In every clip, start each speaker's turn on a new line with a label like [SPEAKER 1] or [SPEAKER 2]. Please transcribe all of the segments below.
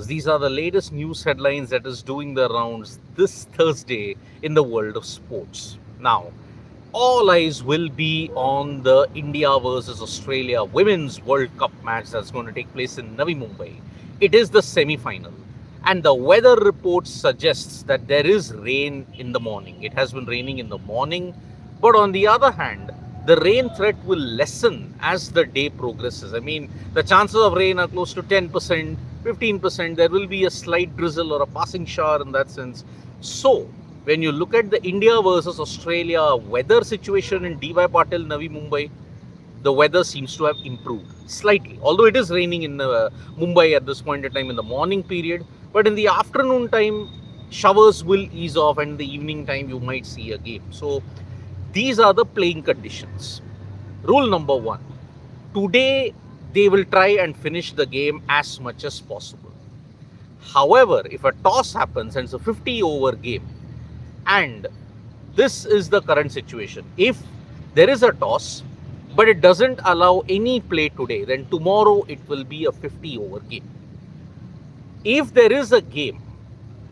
[SPEAKER 1] These are the latest news headlines that is doing the rounds this Thursday in the world of sports. Now, all eyes will be on the India versus Australia Women's World Cup match that's going to take place in Navi Mumbai. It is the semi-final, and the weather report suggests that there is rain in the morning. It has been raining in the morning, but on the other hand, the rain threat will lessen as the day progresses. I mean, the chances of rain are close to 10%, 15%. There will be a slight drizzle or a passing shower in that sense. So, when you look at the India versus Australia weather situation in DY Patil, Navi Mumbai, the weather seems to have improved slightly. Although it is raining in Mumbai at this point in time in the morning period, but in the afternoon time, showers will ease off, and in the evening time, you might see a game. So, these are the playing conditions. Rule number one: today they will try and finish the game as much as possible. However, if a toss happens and it's a 50 over game, and this is the current situation, if there is a toss but it doesn't allow any play today, then tomorrow it will be a 50 over game. If there is a game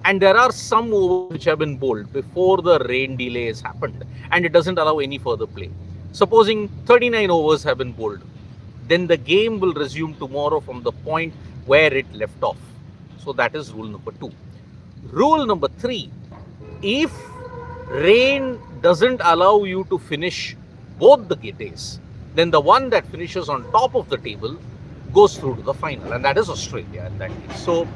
[SPEAKER 1] and there are some overs which have been bowled before the rain delay has happened and it doesn't allow any further play, supposing 39 overs have been bowled, then the game will resume tomorrow from the point where it left off. So that is rule number 2. Rule number 3: if rain doesn't allow you to finish both the days, then the one that finishes on top of the table goes through to the final, and that is Australia in that case. So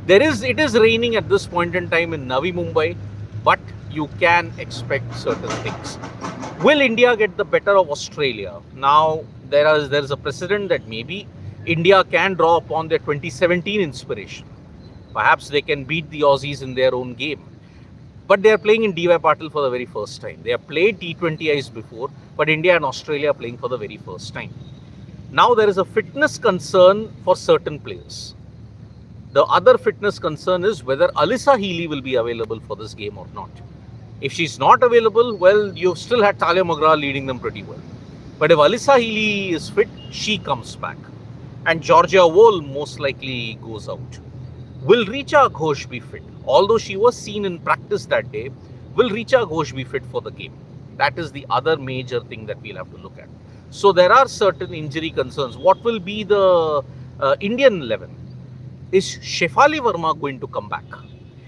[SPEAKER 1] it is raining at this point in time in Navi Mumbai, but you can expect certain things. Will India get the better of Australia? Now there is a precedent that maybe India can draw upon their 2017 inspiration. Perhaps they can beat the Aussies in their own game. But they are playing in DY Patil for the very first time. They have played T20Is before, but India and Australia are playing for the very first time. Now there is a fitness concern for certain players. The other fitness concern is whether Alyssa Healy will be available for this game or not. If she's not available, well, you've still had Talia McGrath leading them pretty well. But if Alyssa Healy is fit, she comes back. And Georgia Wool most likely goes out. Will Richa Ghosh be fit? Although she was seen in practice that day, will Richa Ghosh be fit for the game? That is the other major thing that we'll have to look at. So there are certain injury concerns. What will be the Indian 11? Is Shefali Verma going to come back?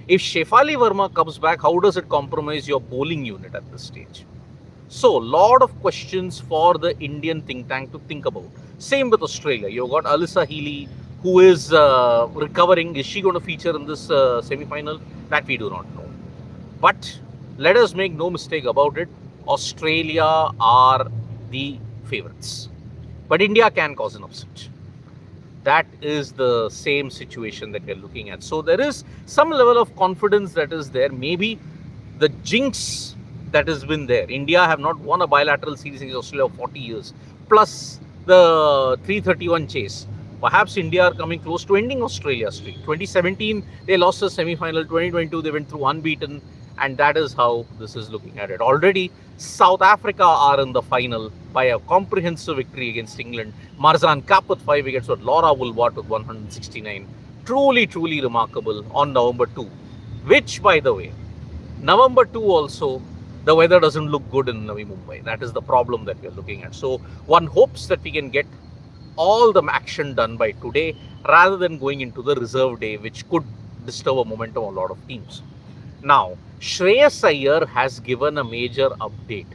[SPEAKER 1] If Shefali Verma comes back, how does it compromise your bowling unit at this stage? So, lot of questions for the Indian think tank to think about. Same with Australia. You've got Alyssa Healy, who is recovering. Is she going to feature in this semi-final? That we do not know. But let us make no mistake about it. Australia are the favourites. But India can cause an upset. That is the same situation that we are looking at. So there is some level of confidence that is there. Maybe the jinx that has been there. India have not won a bilateral series against Australia for 40 years. Plus the 331 chase. Perhaps India are coming close to ending Australia's streak. 2017, they lost the semi-final. 2022, they went through unbeaten. And that is how this is looking at it. Already, South Africa are in the final by a comprehensive victory against England. Marzan Kapp with 5 wickets, but Laura Woolward with 169. Truly, truly remarkable on November 2. Which, by the way, November 2 also, the weather doesn't look good in Navi Mumbai. That is the problem that we are looking at. So, one hopes that we can get all the action done by today rather than going into the reserve day, which could disturb a momentum of a lot of teams. Now, Shreyas Iyer has given a major update.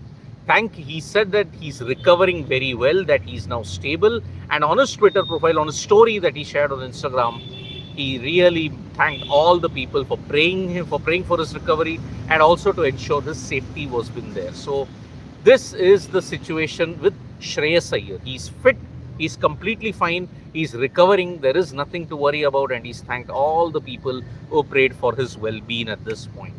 [SPEAKER 1] He said that he's recovering very well, that he's now stable. And on his Twitter profile, on his story that he shared on Instagram, he really thanked all the people for praying for his recovery, and also to ensure his safety was been there. So this is the situation with Shreyas Iyer. He's fit. He's completely fine. He's recovering. There is nothing to worry about, and he's thanked all the people who prayed for his well-being at this point.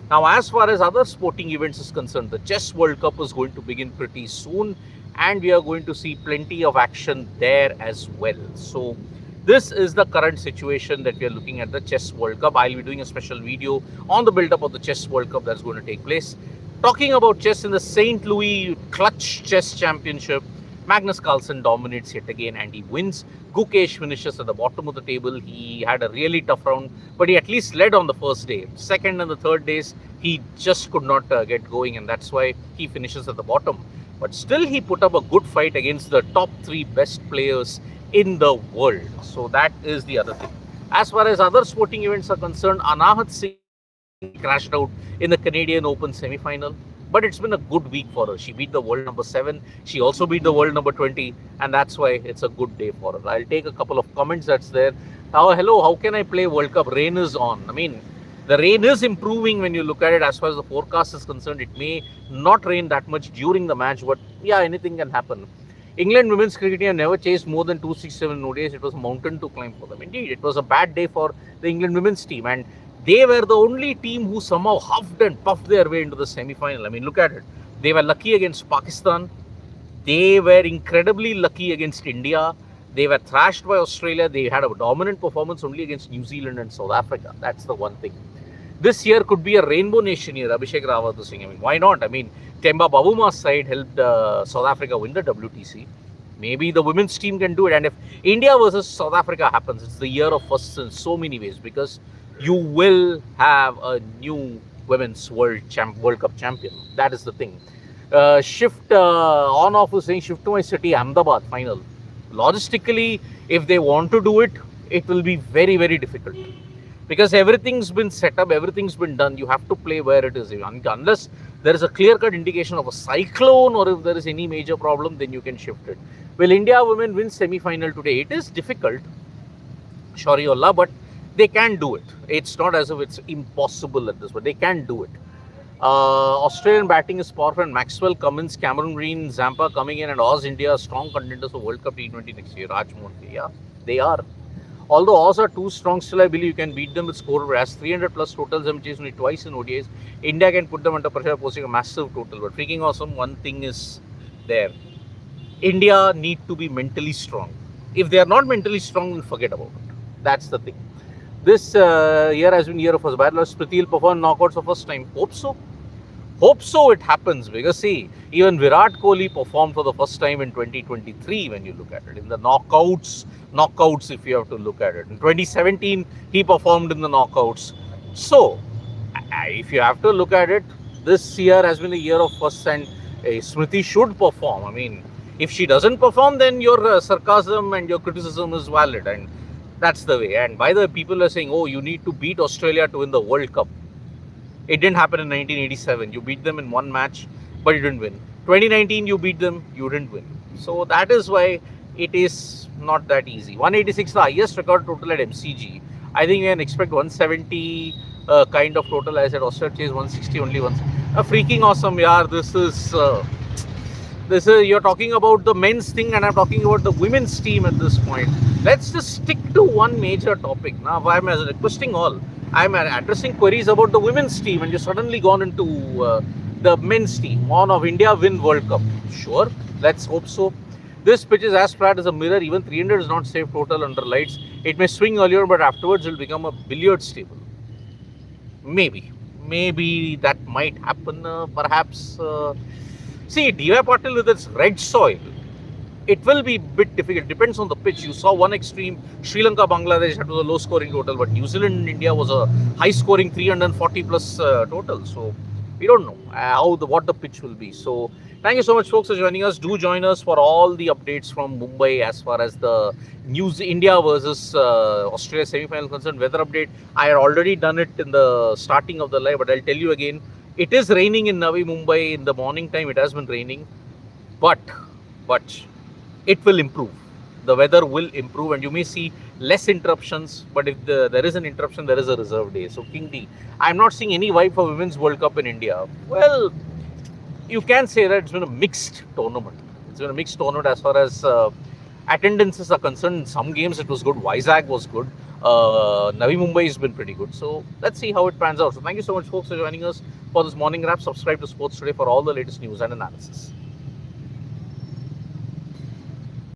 [SPEAKER 1] Now, as far as other sporting events is concerned, the Chess World Cup is going to begin pretty soon, and we are going to see plenty of action there as well. So this is the current situation that we are looking at the Chess World Cup. I'll be doing a special video on the build-up of the Chess World Cup that's going to take place. Talking about chess in the St. Louis Clutch Chess Championship, Magnus Carlsen dominates yet again and he wins. Gukesh finishes at the bottom of the table. He had a really tough round, but he at least led on the first day. Second and the third days, he just could not get going, and that's why he finishes at the bottom. But still, he put up a good fight against the top 3 best players in the world. So that is the other thing. As far as other sporting events are concerned, Anahat Singh crashed out in the Canadian Open semi-final. But it's been a good week for her. She beat the world number 7. She also beat the world number 20. And that's why it's a good day for her. I'll take a couple of comments that's there. Hello, how can I play World Cup? Rain is on. I mean, the rain is improving when you look at it as far as the forecast is concerned. It may not rain that much during the match, but yeah, anything can happen. England women's cricket team never chased more than 267 ODIs. It was a mountain to climb for them. Indeed, it was a bad day for the England women's team. And they were the only team who somehow huffed and puffed their way into the semi-final. I mean, look at it. They were lucky against Pakistan. They were incredibly lucky against India. They were thrashed by Australia. They had a dominant performance only against New Zealand and South Africa. That's the one thing. This year could be a rainbow nation year, Abhishek Rawat was saying. I mean, why not? I mean, Temba Babuma's side helped South Africa win the WTC. Maybe the women's team can do it. And if India versus South Africa happens, it's the year of firsts in so many ways, because you will have a new women's World Cup champion. That is the thing. Shift on-off was saying, shift to my city, Ahmedabad final. Logistically, if they want to do it, it will be very, very difficult. Because everything's been set up, everything's been done. You have to play where it is. Unless there is a clear-cut indication of a cyclone or if there is any major problem, then you can shift it. Will India women win semi-final today? It is difficult, Shariullah, but they can do it. It's not as if it's impossible at this, but they can do it. Australian batting is powerful, and Maxwell, Cummins, Cameron Green, Zampa coming in, and Oz India are strong contenders for World Cup T20 next year. Rajmohan, yeah, they are. Although Oz are too strong, still I believe you can beat them with score. As 300 plus totals, them chased only twice in ODIs. India can put them under pressure, posting a massive total. But freaking awesome, one thing is there. India need to be mentally strong. If they are not mentally strong, then forget about it. That's the thing. This year has been year of first battle. Spriti will perform knockouts for first time. Hope so. Hope so it happens, because see, even Virat Kohli performed for the first time in 2023 when you look at it. In the knockouts if you have to look at it. In 2017, he performed in the knockouts. So, if you have to look at it, this year has been a year of firsts, and Smriti should perform. I mean, if she doesn't perform, then your sarcasm and your criticism is valid, and that's the way. And by the way, people are saying, oh, you need to beat Australia to win the World Cup. It didn't happen in 1987. You beat them in one match, but you didn't win. 2019, you beat them, you didn't win. So that is why it is not that easy. 186, the highest record total at MCG. I think we can expect 170 kind of total. I said Australia chase 160 only once. Freaking awesome, yaar. This is you're talking about the men's thing, and I'm talking about the women's team at this point. Let's just stick to one major topic. Now, I'm requesting all. I'm addressing queries about the women's team, and you've suddenly gone into the men's team. On of India win World Cup. Sure, let's hope so. This pitch is as flat as a mirror. Even 300 is not safe total under lights. It may swing earlier, but afterwards it will become a billiards table. Maybe that might happen. Perhaps. See, D.Y. Patil with its red soil, it will be a bit difficult. Depends on the pitch. You saw one extreme, Sri Lanka, Bangladesh, that was a low scoring total, but New Zealand and India was a high scoring 340 plus total. So we don't know what the pitch will be. So thank you so much, folks, for joining us. Do join us for all the updates from Mumbai as far as the India versus Australia semi-final concerned. Weather update, I had already done it in the starting of the live, but I'll tell you again. It is raining in Navi Mumbai in the morning time. It has been raining, but it will improve. The weather will improve, and you may see less interruptions. But if there is an interruption, there is a reserve day. So King D, I'm not seeing any vibe for Women's World Cup in India. Well, you can say that it's been a mixed tournament. It's been a mixed tournament as far as attendances are concerned. In some games it was good. Vizag was good. Navi Mumbai has been pretty good. So let's see how it pans out. So thank you so much, folks, for joining us for this morning wrap. Subscribe to Sports Today for all the latest news and analysis.